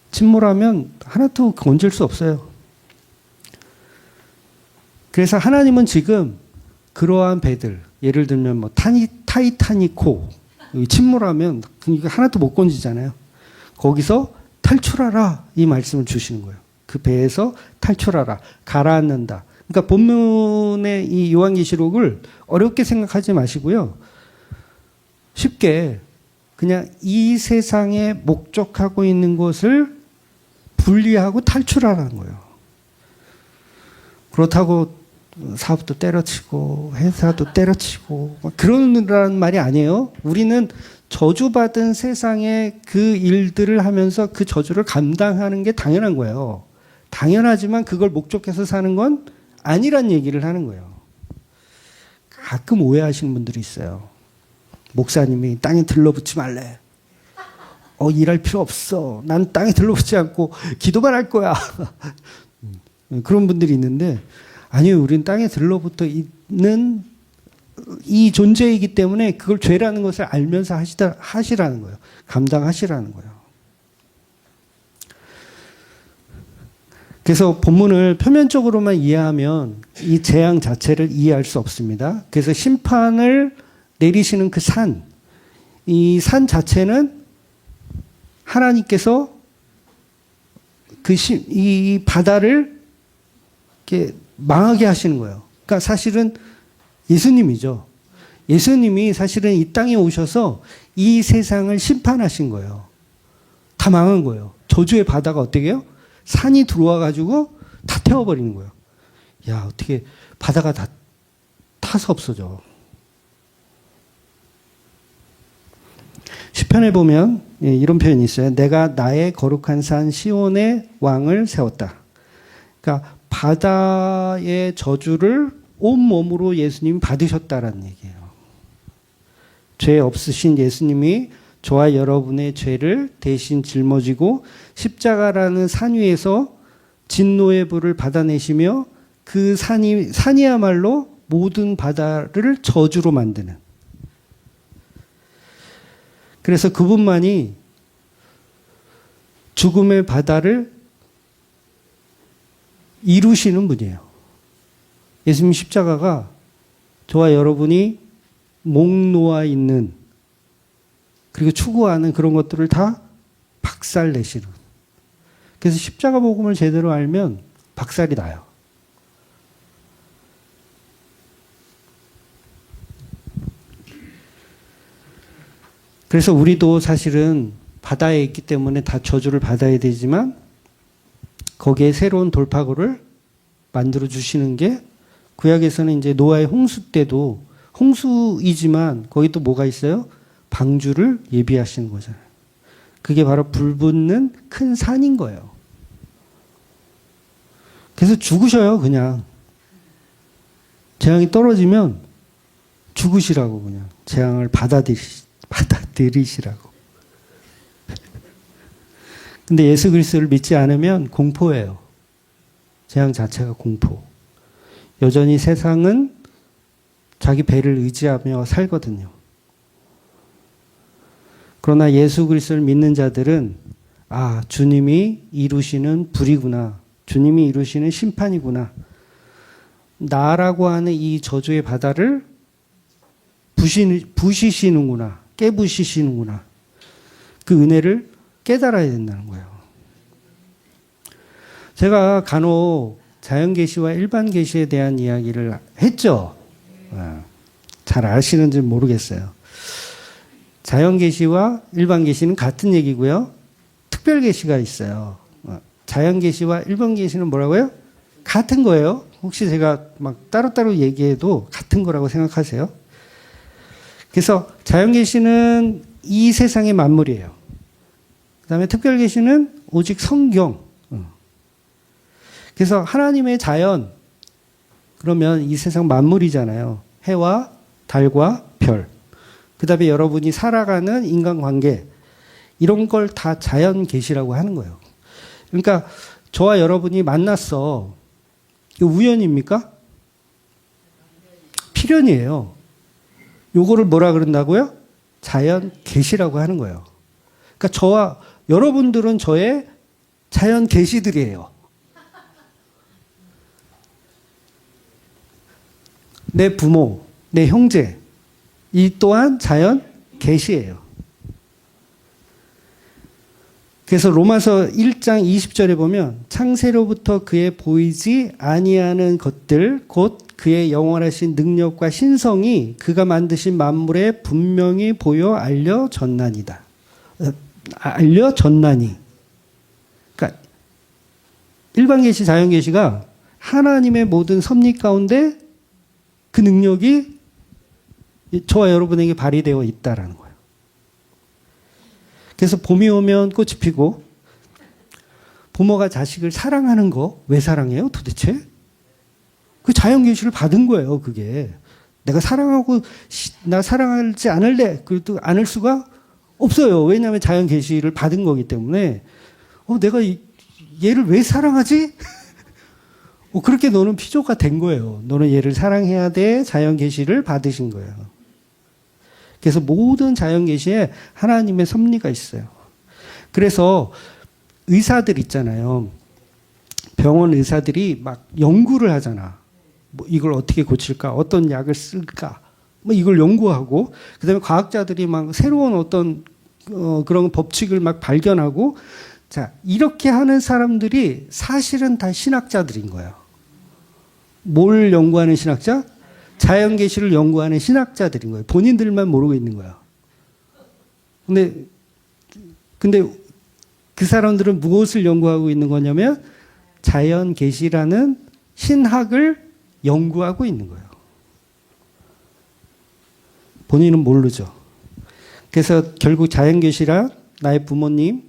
침몰하면 하나도 건질 수 없어요. 그래서 하나님은 지금 그러한 배들, 예를 들면 뭐 타이타니코, 침몰하면 하나도 못 건지잖아요. 거기서 탈출하라 이 말씀을 주시는 거예요. 그 배에서 탈출하라, 가라앉는다. 그러니까 본문의 이 요한계시록을 어렵게 생각하지 마시고요. 쉽게 그냥 이 세상에 목적하고 있는 것을 분리하고 탈출하라는 거예요. 그렇다고 사업도 때려치고 회사도 때려치고 그러는 말이 아니에요. 우리는 저주받은 세상의 그 일들을 하면서 그 저주를 감당하는 게 당연한 거예요. 당연하지만 그걸 목적해서 사는 건 아니란 얘기를 하는 거예요. 가끔 오해하시는 분들이 있어요. 목사님이 땅에 들러붙지 말래. 일할 필요 없어. 난 땅에 들러붙지 않고 기도만 할 거야. 그런 분들이 있는데 아니요. 우린 땅에 들러붙어 있는 이 존재이기 때문에 그걸 죄라는 것을 알면서 하시라는 거예요. 감당하시라는 거예요. 그래서 본문을 표면적으로만 이해하면 이 재앙 자체를 이해할 수 없습니다. 그래서 심판을 내리시는 그 산, 이 산 자체는 하나님께서 이 바다를 이렇게 망하게 하시는 거예요. 그러니까 사실은 예수님이죠. 예수님이 사실은 이 땅에 오셔서 이 세상을 심판하신 거예요. 다 망한 거예요. 저주의 바다가 어떻게 해요? 산이 들어와 가지고 다 태워버리는 거예요. 야, 어떻게 바다가 다 타서 없어져. 시편에 보면 이런 표현이 있어요. 내가 나의 거룩한 산 시온의 왕을 세웠다. 그러니까 바다의 저주를 온몸으로 예수님이 받으셨다라는 얘기예요. 죄 없으신 예수님이 저와 여러분의 죄를 대신 짊어지고 십자가라는 산 위에서 진노의 불을 받아내시며 그 산이야말로 모든 바다를 저주로 만드는. 그래서 그분만이 죽음의 바다를 이루시는 분이에요. 예수님 십자가가 저와 여러분이 목 놓아 있는 그리고 추구하는 그런 것들을 다 박살내시는. 그래서 십자가 복음을 제대로 알면 박살이 나요. 그래서 우리도 사실은 바다에 있기 때문에 다 저주를 받아야 되지만 거기에 새로운 돌파구를 만들어 주시는 게 구약에서는 이제 노아의 홍수 때도 홍수이지만 거기 또 뭐가 있어요? 방주를 예비하시는 거잖아요. 그게 바로 불붙는 큰 산인 거예요. 그래서 죽으셔요, 그냥. 재앙이 떨어지면 죽으시라고 그냥. 재앙을 받아들이시라고. 근데 예수 그리스도를 믿지 않으면 공포예요. 재앙 자체가 공포. 여전히 세상은 자기 배를 의지하며 살거든요. 그러나 예수 그리스도를 믿는 자들은 주님이 이루시는 불이구나. 주님이 이루시는 심판이구나. 나라고 하는 이 저주의 바다를 부시시는구나. 깨부시시는구나. 그 은혜를 깨달아야 된다는 거예요. 제가 간혹 자연계시와 일반계시에 대한 이야기를 했죠. 잘 아시는지 모르겠어요. 자연계시와 일반계시는 같은 얘기고요. 특별계시가 있어요. 자연계시와 일반계시는 뭐라고요? 같은 거예요. 혹시 제가 막 따로따로 얘기해도 같은 거라고 생각하세요? 그래서 자연계시는 이 세상의 만물이에요. 그 다음에 특별계시는 오직 성경. 그래서 하나님의 자연, 그러면 이 세상 만물이잖아요. 해와 달과 별. 그 다음에 여러분이 살아가는 인간관계. 이런 걸 다 자연계시라고 하는 거예요. 그러니까 저와 여러분이 만났어. 이거 우연입니까? 필연이에요. 요거를 뭐라 그런다고요? 자연계시라고 하는 거예요. 그러니까 저와 여러분들은 저의 자연계시들이에요. 내 부모, 내 형제, 이 또한 자연계시예요. 그래서 로마서 1장 20절에 보면 창세로부터 그의 보이지 아니하는 것들 곧 그의 영원하신 능력과 신성이 그가 만드신 만물에 분명히 보여 알려졌나니다. 알려졌나니. 그러니까 일반 계시, 자연 계시가 하나님의 모든 섭리 가운데 그 능력이 저와 여러분에게 발휘되어 있다라는 거예요. 그래서 봄이 오면 꽃이 피고 부모가 자식을 사랑하는 거 왜 사랑해요 도대체? 그 자연 계시를 받은 거예요. 그게 내가 사랑하고 나 사랑하지 않을래 그래도 않을 수가 없어요. 왜냐하면 자연 계시를 받은 거기 때문에 내가 얘를 왜 사랑하지? 그렇게 너는 피조가 된 거예요. 너는 얘를 사랑해야 돼. 자연 계시를 받으신 거예요. 그래서 모든 자연 계시에 하나님의 섭리가 있어요. 그래서 의사들 있잖아요. 병원 의사들이 막 연구를 하잖아. 뭐 이걸 어떻게 고칠까? 어떤 약을 쓸까? 뭐 이걸 연구하고 그다음에 과학자들이 막 새로운 어떤 그런 법칙을 막 발견하고 자, 이렇게 하는 사람들이 사실은 다 신학자들인 거예요. 뭘 연구하는 신학자? 자연계시를 연구하는 신학자들인 거예요. 본인들만 모르고 있는 거예요. 근데 그 사람들은 무엇을 연구하고 있는 거냐면 자연계시라는 신학을 연구하고 있는 거예요. 본인은 모르죠. 그래서 결국 자연계시란 나의 부모님,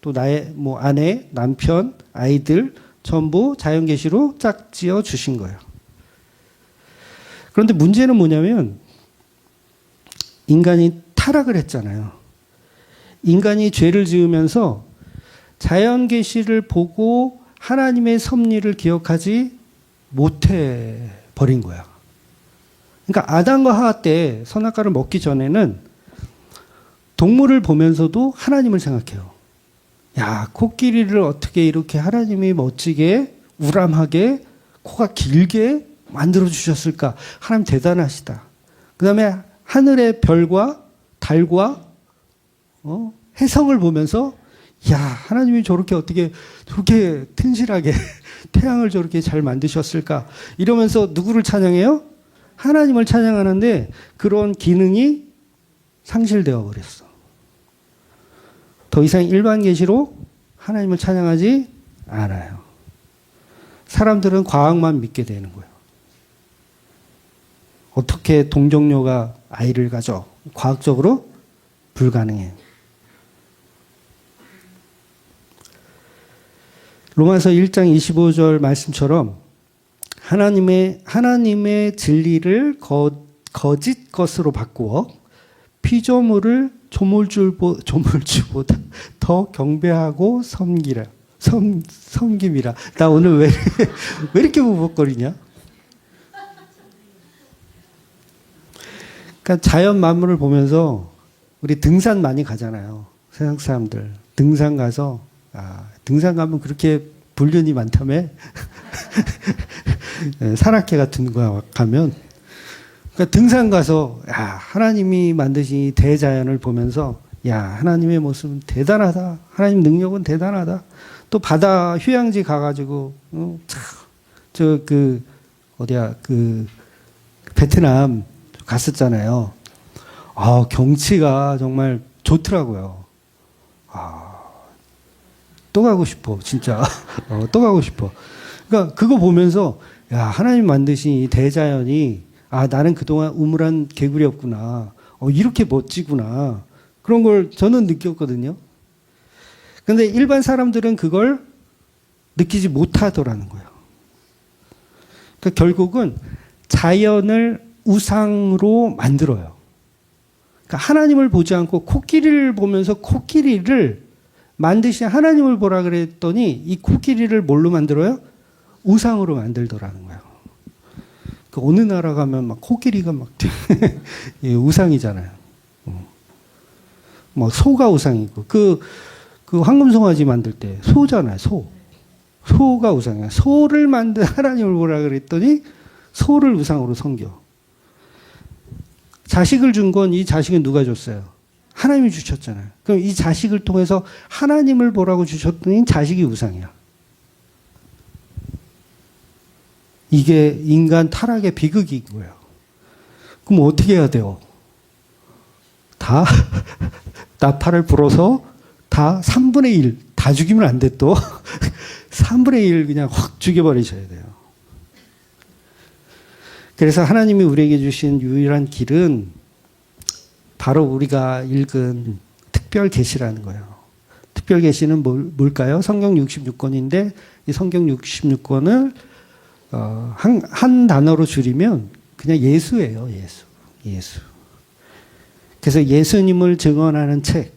또 나의 뭐 아내, 남편, 아이들 전부 자연계시로 짝지어 주신 거예요. 그런데 문제는 뭐냐면 인간이 타락을 했잖아요. 인간이 죄를 지으면서 자연계시를 보고 하나님의 섭리를 기억하지 못해 버린 거야. 그러니까 아담과 하와 때 선악과를 먹기 전에는 동물을 보면서도 하나님을 생각해요. 야, 코끼리를 어떻게 이렇게 하나님이 멋지게 우람하게 코가 길게 만들어 주셨을까? 하나님 대단하시다. 그 다음에 하늘의 별과 달과 해성을 보면서 야, 하나님이 저렇게 어떻게 저렇게 튼실하게 태양을 저렇게 잘 만드셨을까? 이러면서 누구를 찬양해요? 하나님을 찬양하는데 그런 기능이 상실되어 버렸어. 더 이상 일반 계시로 하나님을 찬양하지 않아요. 사람들은 과학만 믿게 되는 거예요. 어떻게 동정녀가 아이를 가져? 과학적으로 불가능해요. 로마서 1장 25절 말씀처럼 하나님의 진리를 거짓 것으로 바꾸어 피조물을 조물주보다 더 경배하고 섬김이라. 나 오늘 왜 이렇게 부벅거리냐? 그러니까 자연 만물을 보면서 우리 등산 많이 가잖아요. 세상 사람들 등산 가서 등산 가면 그렇게 불륜이 많다며? 산악회 같은 거 가면 그러니까 등산 가서 하나님이 만드신 이 대자연을 보면서 하나님의 모습은 대단하다. 하나님 능력은 대단하다. 또 바다 휴양지 가가지고 베트남 갔었잖아요. 경치가 정말 좋더라고요. 또 가고 싶어, 진짜. 또 가고 싶어. 그러니까 그거 보면서 하나님 만드신 이 대자연이 나는 그동안 우물한 개구리였구나. 이렇게 멋지구나. 그런 걸 저는 느꼈거든요. 근데 일반 사람들은 그걸 느끼지 못하더라는 거예요. 그러니까 결국은 자연을 우상으로 만들어요. 그러니까 하나님을 보지 않고 코끼리를 보면서 코끼리를 만드신 하나님을 보라 그랬더니 이 코끼리를 뭘로 만들어요? 우상으로 만들더라는 거예요. 그 어느 나라 가면 막 코끼리가 막 우상이잖아요. 뭐 소가 우상이고 그 황금송아지 만들 때 소잖아요. 소가 우상이야. 소를 만든 하나님을 보라 그랬더니 소를 우상으로 섬겨. 자식을 준 건 이 자식은 누가 줬어요? 하나님이 주셨잖아요. 그럼 이 자식을 통해서 하나님을 보라고 주셨더니 자식이 우상이야. 이게 인간 타락의 비극인 거예요. 그럼 어떻게 해야 돼요? 다 나팔을 불어서 다 3분의 1, 다 죽이면 안 돼 또. 3분의 1 그냥 확 죽여버리셔야 돼요. 그래서 하나님이 우리에게 주신 유일한 길은 바로 우리가 읽은 특별 계시라는 거예요. 특별 계시는 뭘까요? 성경 66권인데 이 성경 66권을 한 단어로 줄이면 그냥 예수예요. 예수. 그래서 예수님을 증언하는 책.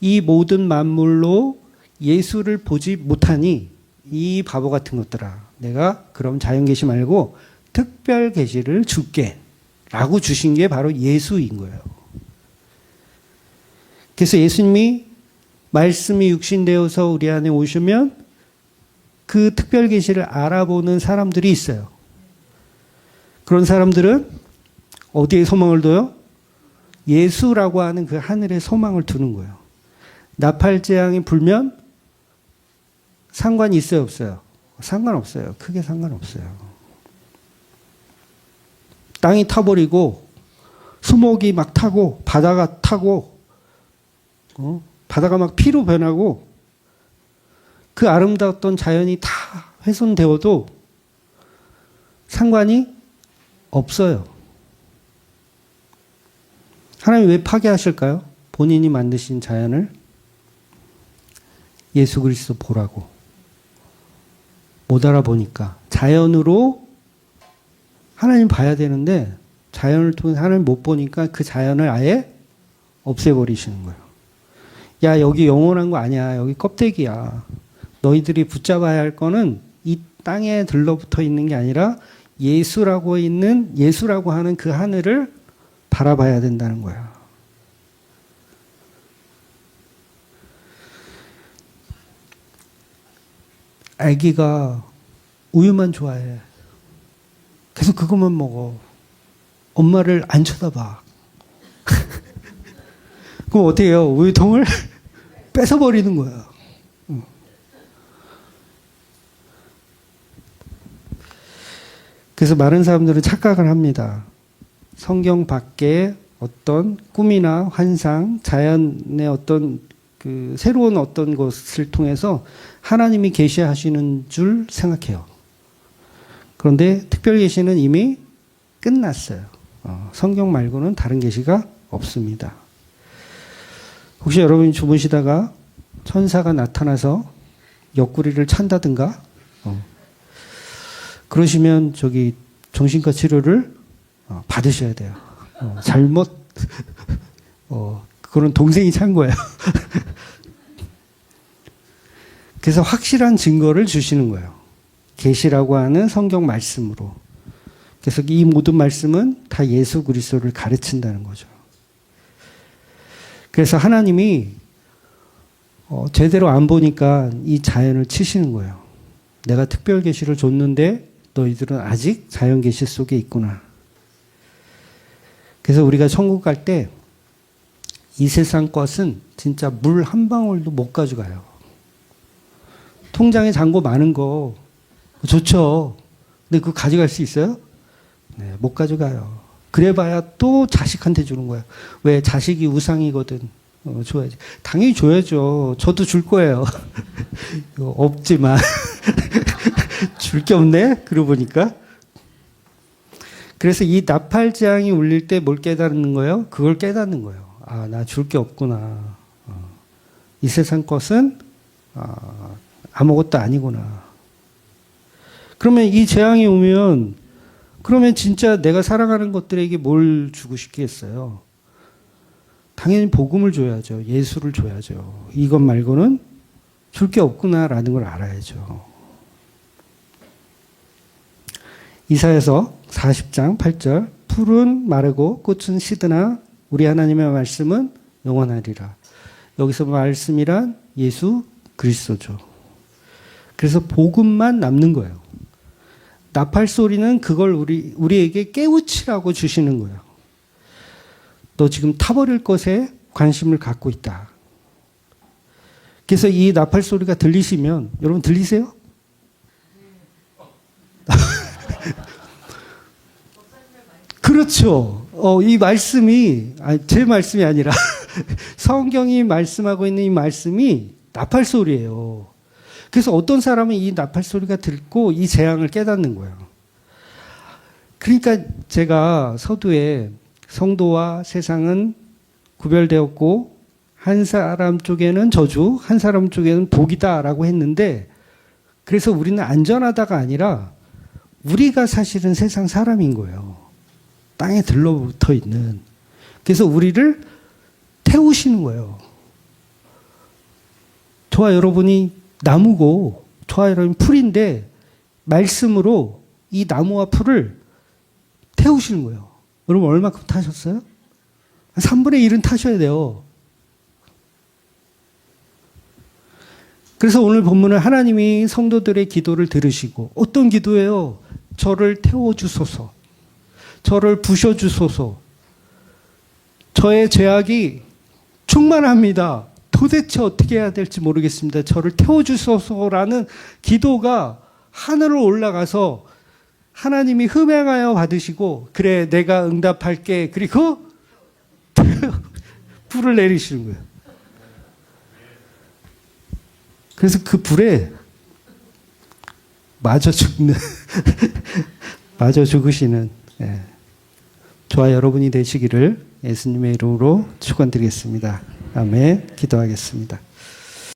이 모든 만물로 예수를 보지 못하니 이 바보 같은 것들아. 내가 그럼 자연 계시 말고 특별 계시를 줄게. 라고 주신 게 바로 예수인 거예요. 그래서 예수님이 말씀이 육신되어서 우리 안에 오시면 그 특별 계시를 알아보는 사람들이 있어요. 그런 사람들은 어디에 소망을 둬요? 예수라고 하는 그 하늘에 소망을 두는 거예요. 나팔재앙이 불면 상관이 있어요, 없어요? 상관없어요. 크게 상관없어요. 땅이 타버리고 수목이 막 타고 바다가 타고 바다가 막 피로 변하고 그 아름다웠던 자연이 다 훼손되어도 상관이 없어요. 하나님 왜 파괴하실까요? 본인이 만드신 자연을 예수 그리스도 보라고. 못 알아보니까. 자연으로 하나님 봐야 되는데 자연을 통해 하나님 못 보니까 그 자연을 아예 없애버리시는 거예요. 야, 여기 영원한 거 아니야. 여기 껍데기야. 너희들이 붙잡아야 할 거는 이 땅에 들러붙어 있는 게 아니라 예수라고 하는 그 하늘을 바라봐야 된다는 거야. 아기가 우유만 좋아해. 계속 그것만 먹어. 엄마를 안 쳐다봐. 그럼 어떻게 해요? 우유통을 뺏어버리는 거야. 그래서 많은 사람들은 착각을 합니다. 성경 밖에 어떤 꿈이나 환상, 자연의 어떤 그 새로운 어떤 것을 통해서 하나님이 계시하시는 줄 생각해요. 그런데 특별 계시는 이미 끝났어요. 성경 말고는 다른 계시가 없습니다. 혹시 여러분이 주무시다가 천사가 나타나서 옆구리를 찬다든가 그러시면 저기 정신과 치료를 받으셔야 돼요. 잘못 그런 동생이 찬 거예요. 그래서 확실한 증거를 주시는 거예요. 계시라고 하는 성경 말씀으로. 그래서 이 모든 말씀은 다 예수 그리스도를 가르친다는 거죠. 그래서 하나님이 제대로 안 보니까 이 자연을 치시는 거예요. 내가 특별 계시를 줬는데 너희들은 아직 자연 계시 속에 있구나. 그래서 우리가 천국 갈 때 이 세상 것은 진짜 물 한 방울도 못 가져가요. 통장에 잔고 많은 거 좋죠. 근데 그거 가져갈 수 있어요? 네, 못 가져가요. 그래봐야 또 자식한테 주는 거야. 왜? 자식이 우상이거든. 줘야지. 당연히 줘야죠. 저도 줄 거예요. 없지만. 줄 게 없네? 그러고 보니까. 그래서 이 나팔장이 울릴 때 뭘 깨닫는 거예요? 그걸 깨닫는 거예요. 아, 나 줄 게 없구나. 이 세상 것은 아무것도 아니구나. 그러면 이 재앙이 오면 그러면 진짜 내가 사랑하는 것들에게 뭘 주고 싶겠어요? 당연히 복음을 줘야죠. 예수를 줘야죠. 이것 말고는 줄 게 없구나라는 걸 알아야죠. 이사야서 40장 8절 풀은 마르고 꽃은 시드나 우리 하나님의 말씀은 영원하리라. 여기서 말씀이란 예수 그리스도죠. 그래서 복음만 남는 거예요. 나팔 소리는 그걸 우리에게 깨우치라고 주시는 거예요. 너 지금 타버릴 것에 관심을 갖고 있다. 그래서 이 나팔 소리가 들리시면 여러분 들리세요? 그렇죠. 이 말씀이 제 말씀이 아니라 성경이 말씀하고 있는 이 말씀이 나팔 소리예요. 그래서 어떤 사람은 이 나팔 소리가 듣고 이 재앙을 깨닫는 거예요. 그러니까 제가 서두에 성도와 세상은 구별되었고 한 사람 쪽에는 저주, 한 사람 쪽에는 복이다라고 했는데 그래서 우리는 안전하다가 아니라 우리가 사실은 세상 사람인 거예요. 땅에 들러붙어 있는. 그래서 우리를 태우시는 거예요. 저와 여러분이 나무고 저와 여러분이 풀인데 말씀으로 이 나무와 풀을 태우시는 거예요. 여러분 얼마큼 타셨어요? 3분의 1은 타셔야 돼요. 그래서 오늘 본문은 하나님이 성도들의 기도를 들으시고 어떤 기도예요? 저를 태워주소서. 저를 부셔주소서. 저의 죄악이 충만합니다. 도대체 어떻게 해야 될지 모르겠습니다. 저를 태워주소서라는 기도가 하늘로 올라가서 하나님이 흠행하여 받으시고 그래 내가 응답할게. 그리고 불을 내리시는 거예요. 그래서 그 불에 맞아 죽는 맞아 죽으시는 저와 여러분이 되시기를 예수님의 이름으로 축원드리겠습니다. 아멘. 기도하겠습니다.